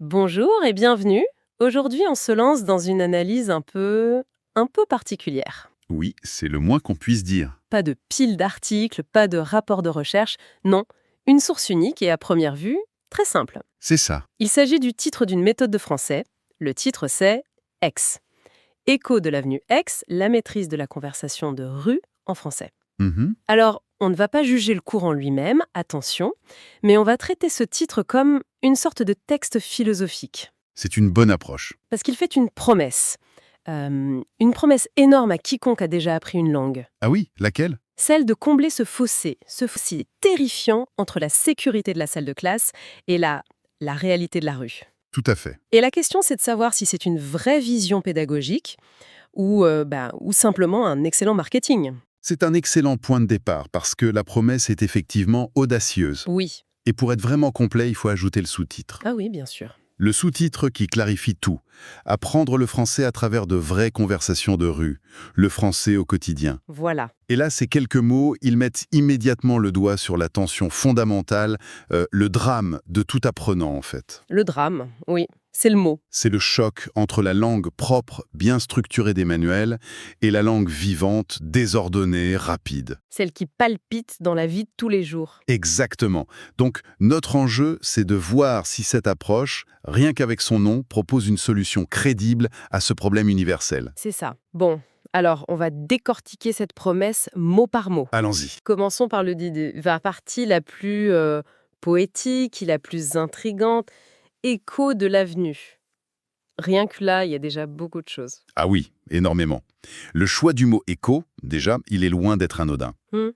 Bonjour et bienvenue. Aujourd'hui, on se lance dans une analyse un peu particulière. Oui, c'est le moins qu'on puisse dire. Pas de pile d'articles, pas de rapport de recherche, non, une source unique et à première vue, très simple. C'est ça. Il s'agit du titre d'une méthode de français. Le titre c'est Aix. Écho de l'avenue Aix, la maîtrise de la conversation de rue en français. Mhm. Alors, on ne va pas juger le cours en lui-même, attention, mais on va traiter ce titre comme une sorte de texte philosophique. C'est une bonne approche. Parce qu'il fait une promesse énorme à quiconque a déjà appris une langue. Ah oui, laquelle? Celle de combler ce fossé terrifiant entre la sécurité de la salle de classe et la réalité de la rue. Tout à fait. Et la question, c'est de savoir si c'est une vraie vision pédagogique ou simplement un excellent marketing. C'est un excellent point de départ parce que la promesse est effectivement audacieuse. Oui. Et pour être vraiment complet, il faut ajouter le sous-titre. Ah oui, bien sûr. Le sous-titre qui clarifie tout. Apprendre le français à travers de vraies conversations de rue. Le français au quotidien. Voilà. Et là, ces quelques mots, ils mettent immédiatement le doigt sur la tension fondamentale, le drame de tout apprenant en fait. Le drame, oui, c'est le mot. C'est le choc entre la langue propre, bien structurée des manuels, et la langue vivante, désordonnée, rapide. Celle qui palpite dans la vie de tous les jours. Exactement. Donc, notre enjeu, c'est de voir si cette approche, rien qu'avec son nom, propose une solution crédible à ce problème universel. C'est ça. Bon, alors on va décortiquer cette promesse mot par mot. Allons-y. Commençons par la partie la plus poétique, la plus intrigante, écho de l'avenue. Rien que là, il y a déjà beaucoup de choses. Ah oui, énormément. Le choix du mot écho, déjà, il est loin d'être anodin. Hmm,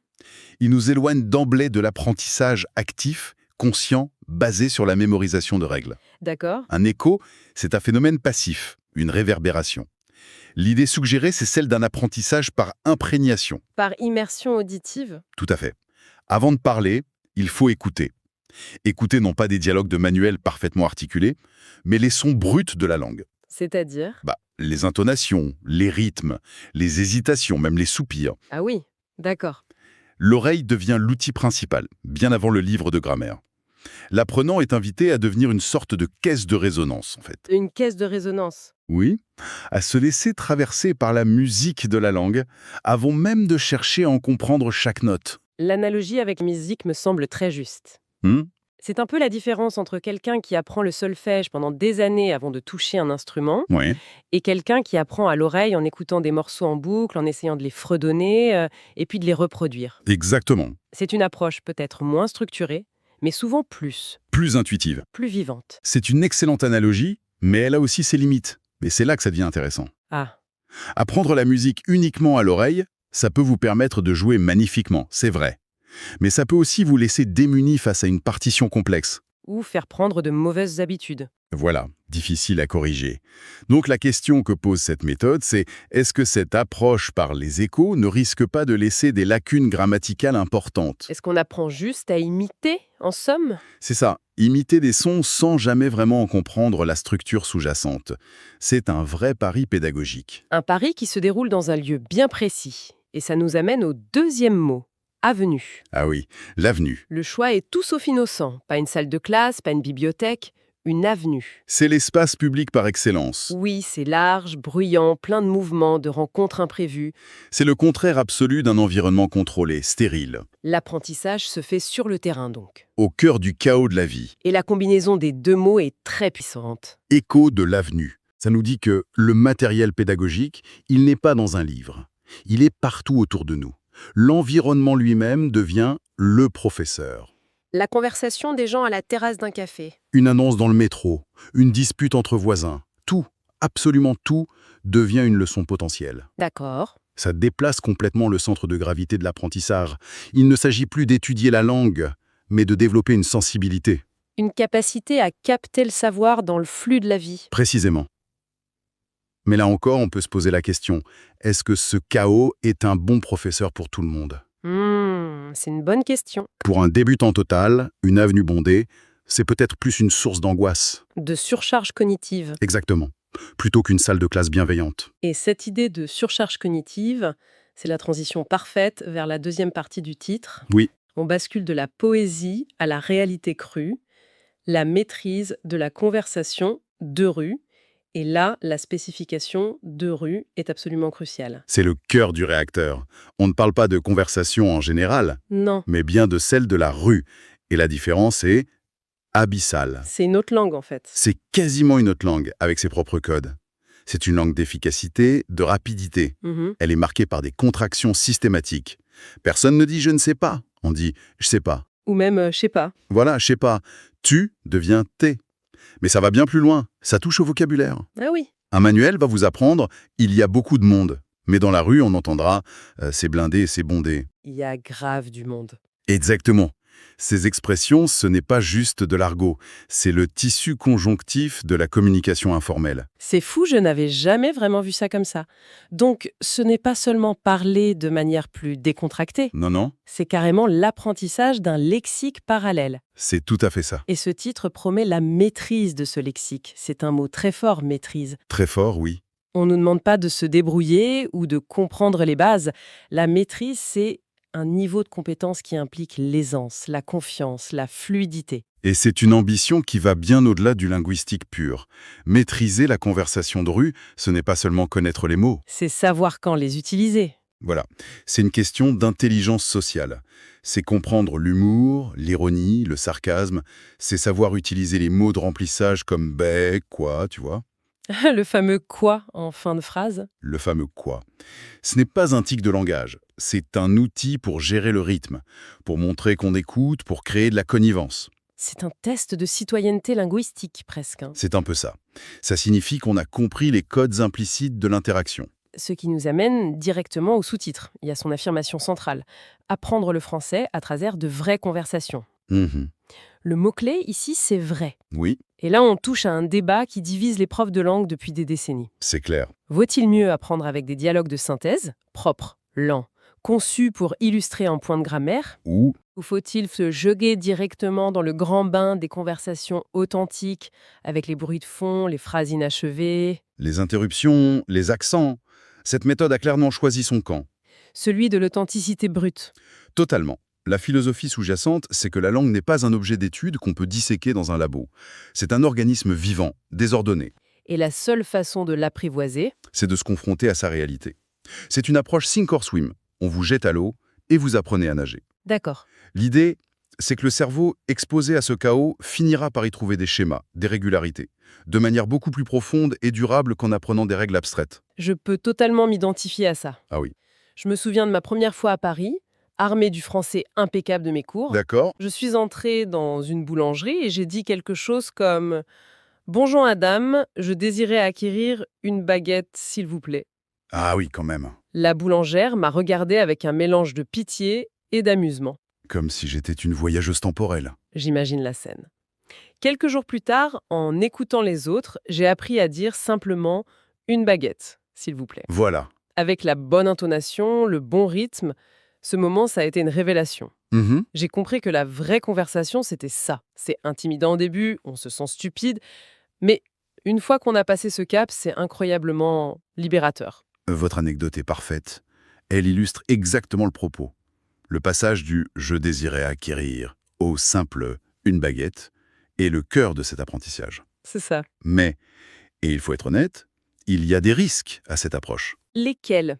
Il nous éloigne d'emblée de l'apprentissage actif, conscient, basé sur la mémorisation de règles. D'accord. Un écho, c'est un phénomène passif, une réverbération. L'idée suggérée, c'est celle d'un apprentissage par imprégnation. Par immersion auditive. Tout à fait. Avant de parler, il faut écouter. Écouter non pas des dialogues de manuels parfaitement articulés, mais les sons bruts de la langue. C'est-à-dire. Les intonations, les rythmes, les hésitations, même les soupirs. Ah oui, d'accord. L'oreille devient l'outil principal, bien avant le livre de grammaire. L'apprenant est invité à devenir une sorte de caisse de résonance, en fait. Une caisse de résonance. Oui, à se laisser traverser par la musique de la langue, avant même de chercher à en comprendre chaque note. L'analogie avec la musique me semble très juste. Hmm. C'est un peu la différence entre quelqu'un qui apprend le solfège pendant des années avant de toucher un instrument Ouais, et quelqu'un qui apprend à l'oreille en écoutant des morceaux en boucle, en essayant de les fredonner et puis de les reproduire. exactement. C'est une approche peut-être moins structurée, mais souvent Plus intuitive. plus vivante. C'est une excellente analogie, mais elle a aussi ses limites. Et c'est là que ça devient intéressant. Ah, Apprendre la musique uniquement à l'oreille, ça peut vous permettre de jouer magnifiquement, c'est vrai. Mais ça peut aussi vous laisser démuni face à une partition complexe. ou faire prendre de mauvaises habitudes. Voilà, difficile à corriger. Donc la question que pose cette méthode, c'est est-ce que cette approche par les échos ne risque pas de laisser des lacunes grammaticales importantes? Est-ce qu'on apprend juste à imiter, en somme? C'est ça, imiter des sons sans jamais vraiment en comprendre la structure sous-jacente. C'est un vrai pari pédagogique. Un pari qui se déroule dans un lieu bien précis. Et ça nous amène au deuxième mot, avenue. Ah oui, l'avenue. Le choix est tout sauf innocent. Pas une salle de classe, pas une bibliothèque, une avenue. C'est l'espace public par excellence. Oui, c'est large, bruyant, plein de mouvements, de rencontres imprévues. C'est le contraire absolu d'un environnement contrôlé, stérile. L'apprentissage se fait sur le terrain donc. Au cœur du chaos de la vie. Et la combinaison des deux mots est très puissante. Écho de l'avenue. Ça nous dit que le matériel pédagogique, il n'est pas dans un livre. Il est partout autour de nous. L'environnement lui-même devient le professeur. La conversation des gens à la terrasse d'un café. Une annonce dans le métro, une dispute entre voisins, tout, absolument tout, devient une leçon potentielle. D'accord. Ça déplace complètement le centre de gravité de l'apprentissage. Il ne s'agit plus d'étudier la langue, mais de développer une sensibilité. Une capacité à capter le savoir dans le flux de la vie. Précisément. Mais là encore, on peut se poser la question, est-ce que ce chaos est un bon professeur pour tout le monde? C'est une bonne question. Pour un débutant total, une avenue bondée, c'est peut-être plus une source d'angoisse. De surcharge cognitive. Exactement. Plutôt qu'une salle de classe bienveillante. Et cette idée de surcharge cognitive, c'est la transition parfaite vers la deuxième partie du titre. Oui, On bascule de la poésie à la réalité crue. La maîtrise de la conversation de rue. Et là, la spécification de rue est absolument cruciale. C'est le cœur du réacteur. On ne parle pas de conversation en général, Non, mais bien de celle de la rue. Et la différence est abyssale. c'est une autre langue en fait. C'est quasiment une autre langue, avec ses propres codes. C'est une langue d'efficacité, de rapidité. Mhm. Elle est marquée par des contractions systématiques. Personne ne dit « je ne sais pas », on dit « je sais pas ». Ou même, je sais pas. Voilà, je sais pas. Tu devient T. Mais ça va bien plus loin, ça touche au vocabulaire. Ah oui. Un manuel va vous apprendre « il y a beaucoup de monde ». Mais dans la rue, on entendra c'est blindé, c'est bondé ». Il y a grave du monde. Exactement. Ces expressions, ce n'est pas juste de l'argot, c'est le tissu conjonctif de la communication informelle. C'est fou, je n'avais jamais vraiment vu ça comme ça. Donc, ce n'est pas seulement parler de manière plus décontractée, Non, non, c'est carrément l'apprentissage d'un lexique parallèle. c'est tout à fait ça. Et ce titre promet la maîtrise de ce lexique. C'est un mot très fort, maîtrise. Très fort, oui. On ne nous demande pas de se débrouiller ou de comprendre les bases. La maîtrise, c'est un niveau de compétence qui implique l'aisance, la confiance, la fluidité. Et c'est une ambition qui va bien au-delà du linguistique pur. Maîtriser la conversation de rue, ce n'est pas seulement connaître les mots. C'est savoir quand les utiliser. Voilà, c'est une question d'intelligence sociale. C'est comprendre l'humour, l'ironie, le sarcasme. C'est savoir utiliser les mots de remplissage comme « ben »,« quoi », tu vois. Le fameux quoi en fin de phrase. Le fameux « quoi ». Ce n'est pas un tic de langage, c'est un outil pour gérer le rythme, pour montrer qu'on écoute, pour créer de la connivence. C'est un test de citoyenneté linguistique presque, hein. C'est un peu ça. Ça signifie qu'on a compris les codes implicites de l'interaction. Ce qui nous amène directement au sous-titre. Il y a son affirmation centrale. Apprendre le français à travers de vraies conversations. Mhm. Le mot-clé ici, c'est vrai. Oui, Et là, on touche à un débat qui divise les profs de langue depuis des décennies. c'est clair. Vaut-il mieux apprendre avec des dialogues de synthèse, propres, lents, conçus pour illustrer un point de grammaire, Ou ou faut-il se jeter directement dans le grand bain des conversations authentiques, avec les bruits de fond, les phrases inachevées, les interruptions, les accents. Cette méthode a clairement choisi son camp. celui de l'authenticité brute? Totalement. La philosophie sous-jacente, c'est que la langue n'est pas un objet d'étude qu'on peut disséquer dans un labo. C'est un organisme vivant, désordonné. Et la seule façon de l'apprivoiser, C'est de se confronter à sa réalité. C'est une approche sink or swim. On vous jette à l'eau et vous apprenez à nager. d'accord. L'idée, c'est que le cerveau, exposé à ce chaos, finira par y trouver des schémas, des régularités, de manière beaucoup plus profonde et durable qu'en apprenant des règles abstraites. Je peux totalement m'identifier à ça. Ah oui. Je me souviens de ma première fois à Paris, armée du français impeccable de mes cours. D'accord. Je suis entrée dans une boulangerie et j'ai dit quelque chose comme « Bonjour madame, je désirais acquérir une baguette, s'il vous plaît. Ah oui, quand même. » La boulangère m'a regardée avec un mélange de pitié et d'amusement. Comme si j'étais une voyageuse temporelle. J'imagine la scène. Quelques jours plus tard, en écoutant les autres, j'ai appris à dire simplement « une baguette, s'il vous plaît ». Voilà. Avec la bonne intonation, le bon rythme, ce moment, ça a été une révélation. Mhm. J'ai compris que la vraie conversation, c'était ça. C'est intimidant au début, on se sent stupide, mais une fois qu'on a passé ce cap, c'est incroyablement libérateur. Votre anecdote est parfaite. Elle illustre exactement le propos. Le passage du « je désirais acquérir » au simple « une baguette » est le cœur de cet apprentissage. C'est ça. Mais, et il faut être honnête, il y a des risques à cette approche. Lesquels?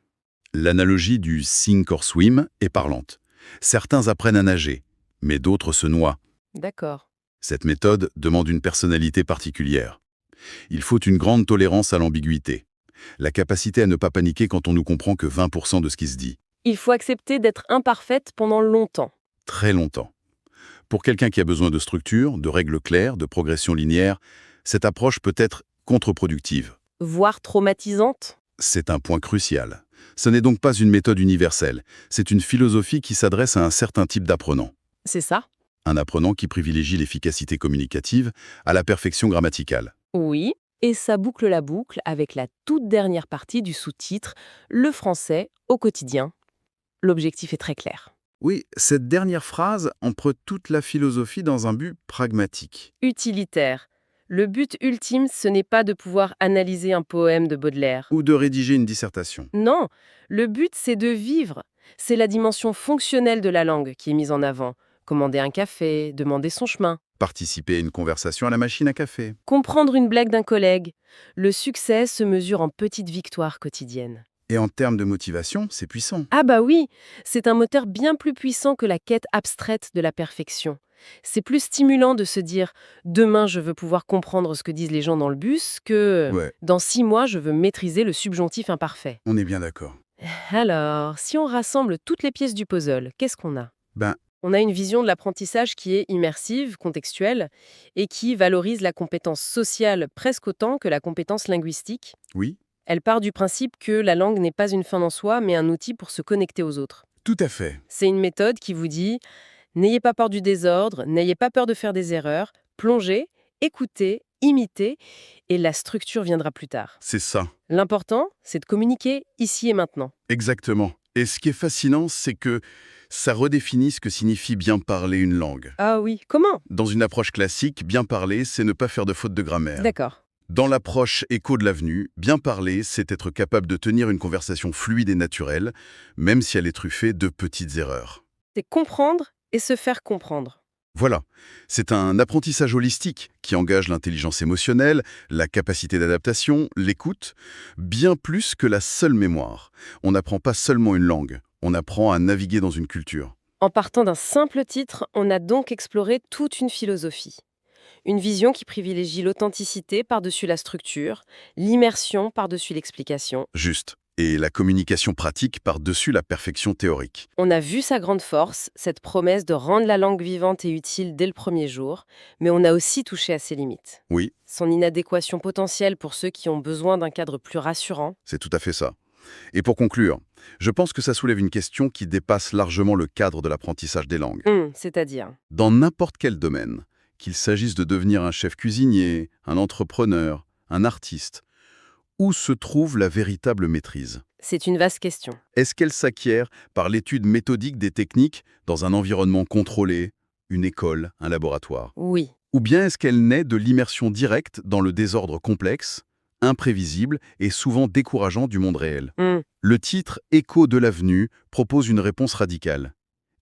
L'analogie du sink or swim est parlante. Certains apprennent à nager, mais d'autres se noient. D'accord. Cette méthode demande une personnalité particulière. Il faut une grande tolérance à l'ambiguïté. La capacité à ne pas paniquer quand on ne comprend que 20% de ce qui se dit. Il faut accepter d'être imparfaite pendant longtemps. Très longtemps. Pour quelqu'un qui a besoin de structure, de règles claires, de progression linéaire, cette approche peut être contre-productive. Voire traumatisante? C'est un point crucial. Ce n'est donc pas une méthode universelle, c'est une philosophie qui s'adresse à un certain type d'apprenant. C'est ça? Un apprenant qui privilégie l'efficacité communicative à la perfection grammaticale. Oui. Et ça boucle la boucle avec la toute dernière partie du sous-titre « Le français au quotidien ». L'objectif est très clair. Oui, cette dernière phrase emprunt toute la philosophie dans un but pragmatique. Utilitaire. Le but ultime, ce n'est pas de pouvoir analyser un poème de Baudelaire. Ou de rédiger une dissertation. Non, le but, c'est de vivre. C'est la dimension fonctionnelle de la langue qui est mise en avant. Commander un café, demander son chemin. Participer à une conversation à la machine à café. Comprendre une blague d'un collègue. Le succès se mesure en petites victoires quotidiennes. Et en termes de motivation, c'est puissant. Ah bah oui, c'est un moteur bien plus puissant que la quête abstraite de la perfection. C'est plus stimulant de se dire «Demain, je veux pouvoir comprendre ce que disent les gens dans le bus» que Ouais, «Dans 6 mois, je veux maîtriser le subjonctif imparfait». on est bien d'accord. Alors, si on rassemble toutes les pièces du puzzle, qu'est-ce qu'on a? Ben, On a une vision de l'apprentissage qui est immersive, contextuelle, et qui valorise la compétence sociale presque autant que la compétence linguistique. oui, Elle part du principe que la langue n'est pas une fin en soi, mais un outil pour se connecter aux autres. tout à fait. C'est une méthode qui vous dit n'ayez pas peur du désordre, n'ayez pas peur de faire des erreurs, plongez, écoutez, imitez, et la structure viendra plus tard. C'est ça, L'important, c'est de communiquer ici et maintenant. exactement. Et ce qui est fascinant, c'est que ça redéfinit ce que signifie bien parler une langue. Ah oui, comment? Dans une approche classique, bien parler, c'est ne pas faire de faute de grammaire. D'accord. Dans l'approche écho de l'avenue, bien parler, c'est être capable de tenir une conversation fluide et naturelle, même si elle est truffée de petites erreurs. C'est comprendre et se faire comprendre. Voilà, c'est un apprentissage holistique qui engage l'intelligence émotionnelle, la capacité d'adaptation, l'écoute, bien plus que la seule mémoire. On n'apprend pas seulement une langue, on apprend à naviguer dans une culture. En partant d'un simple titre, on a donc exploré toute une philosophie. Une vision qui privilégie l'authenticité par-dessus la structure, l'immersion par-dessus l'explication. Juste. Et la communication pratique par-dessus la perfection théorique. On a vu sa grande force, cette promesse de rendre la langue vivante et utile dès le premier jour, mais on a aussi touché à ses limites. Oui, Son inadéquation potentielle pour ceux qui ont besoin d'un cadre plus rassurant. c'est tout à fait ça. Et pour conclure, je pense que ça soulève une question qui dépasse largement le cadre de l'apprentissage des langues. C'est-à-dire. Dans n'importe quel domaine, qu'il s'agisse de devenir un chef cuisinier, un entrepreneur, un artiste, où se trouve la véritable maîtrise? C'est une vaste question. Est-ce qu'elle s'acquiert par l'étude méthodique des techniques dans un environnement contrôlé, une école, un laboratoire? Oui. Ou bien est-ce qu'elle naît de l'immersion directe dans le désordre complexe, imprévisible et souvent décourageant du monde réel? Hmm. Le titre « Écho de l'avenue » propose une réponse radicale.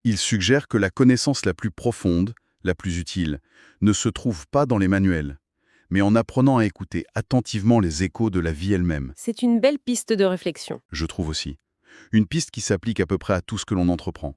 Il suggère que la connaissance la plus profonde, la plus utile, ne se trouve pas dans les manuels, mais en apprenant à écouter attentivement les échos de la vie elle-même, C'est une belle piste de réflexion. je trouve aussi. Une piste qui s'applique à peu près à tout ce que l'on entreprend.